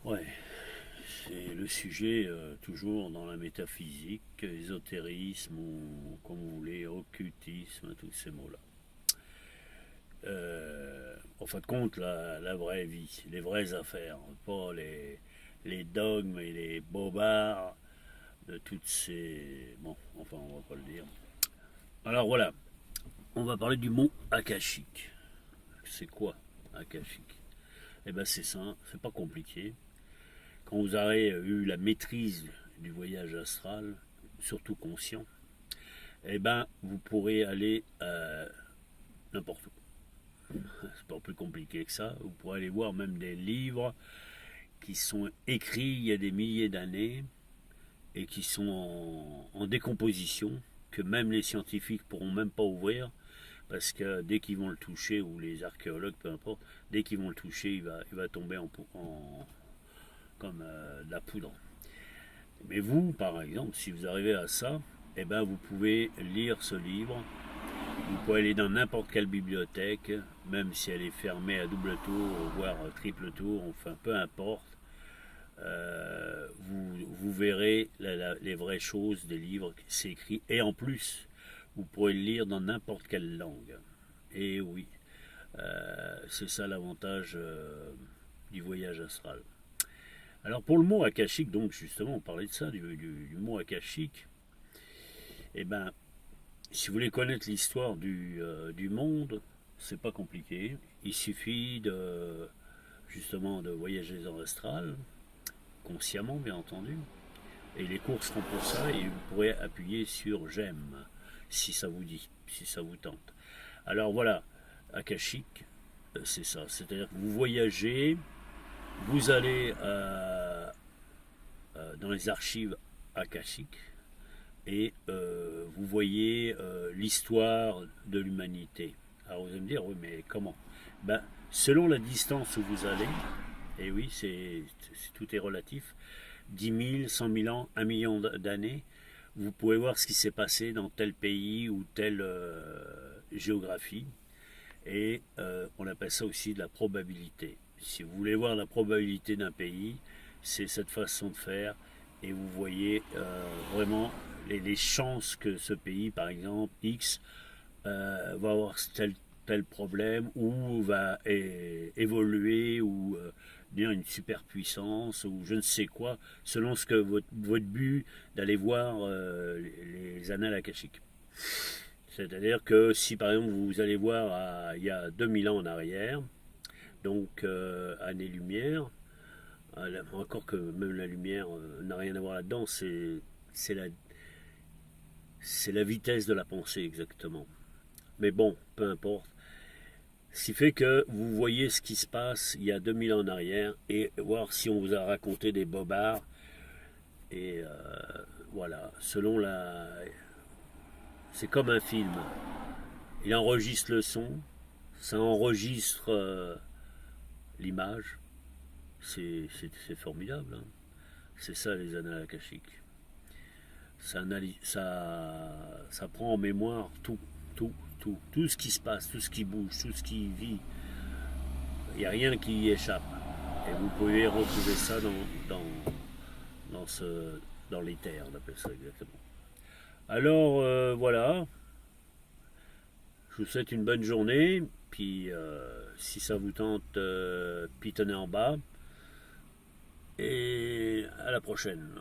Ouais, c'est le sujet toujours dans la métaphysique, ésotérisme ou comme vous voulez, occultisme, tous ces mots-là. En fin de compte, la vraie vie, les vraies affaires, pas les dogmes et les bobards de toutes ces... Bon, enfin, on va pas le dire. Alors voilà, on va parler du mot akashique. C'est quoi akashique? Eh ben c'est ça, c'est pas compliqué. Quand vous aurez eu la maîtrise du voyage astral, surtout conscient, eh ben vous pourrez aller n'importe où. C'est pas plus compliqué que ça. Vous pourrez aller voir même des livres qui sont écrits il y a des milliers d'années et qui sont en décomposition, que même les scientifiques pourront même pas ouvrir, parce que dès qu'ils vont le toucher, ou les archéologues, peu importe, dès qu'ils vont le toucher, il va tomber comme de la poudre. Mais vous, par exemple, si vous arrivez à ça, eh ben vous pouvez lire ce livre. Vous pouvez aller dans n'importe quelle bibliothèque, même si elle est fermée à double tour, voire triple tour, enfin peu importe. Vous verrez les vraies choses des livres, c'est écrit. Et en plus, vous pourrez le lire dans n'importe quelle langue. Et oui, c'est ça l'avantage du voyage astral. Alors pour le mot akashique, donc justement, on parlait de ça, du mot akashique. Eh ben, si vous voulez connaître l'histoire du monde, c'est pas compliqué. Il suffit justement de voyager dans l'astral, consciemment bien entendu. Et les cours seront pour ça et vous pourrez appuyer sur j'aime si ça vous dit, si ça vous tente. Alors voilà, akashique, c'est ça. C'est-à-dire que vous voyagez, vous allez dans les archives akashiques et vous voyez l'histoire de l'humanité. Alors vous allez me dire, oui, mais comment? Ben, selon la distance où vous allez, et oui, tout est relatif, 10 000, 100 000 ans, 1 million d'années, vous pouvez voir ce qui s'est passé dans tel pays ou telle géographie. Et on appelle ça aussi de la probabilité. Si vous voulez voir la probabilité d'un pays, c'est cette façon de faire. Et vous voyez vraiment les chances que ce pays, par exemple, X, va avoir tel problème, ou va évoluer, ou devenir une superpuissance, ou je ne sais quoi, selon ce que votre but d'aller voir les annales akashiques. C'est-à-dire que si par exemple vous allez voir il y a 2000 ans en arrière, donc années-lumière, encore que même la lumière n'a rien à voir là-dedans, c'est la, c'est la vitesse de la pensée exactement. Mais bon, peu importe. Ce qui fait que vous voyez ce qui se passe il y a 2000 ans en arrière et voir si on vous a raconté des bobards. Et voilà, selon la... C'est comme un film. Il enregistre le son, ça enregistre l'image. C'est formidable. Hein. C'est ça les annales akashiques. Ça prend en mémoire tout ce qui se passe, tout ce qui bouge, tout ce qui vit. Il n'y a rien qui y échappe. Et vous pouvez retrouver ça dans, ce, dans l'éther, on appelle ça exactement. Alors voilà, je vous souhaite une bonne journée. Puis si ça vous tente, pitonnez en bas. Et à la prochaine.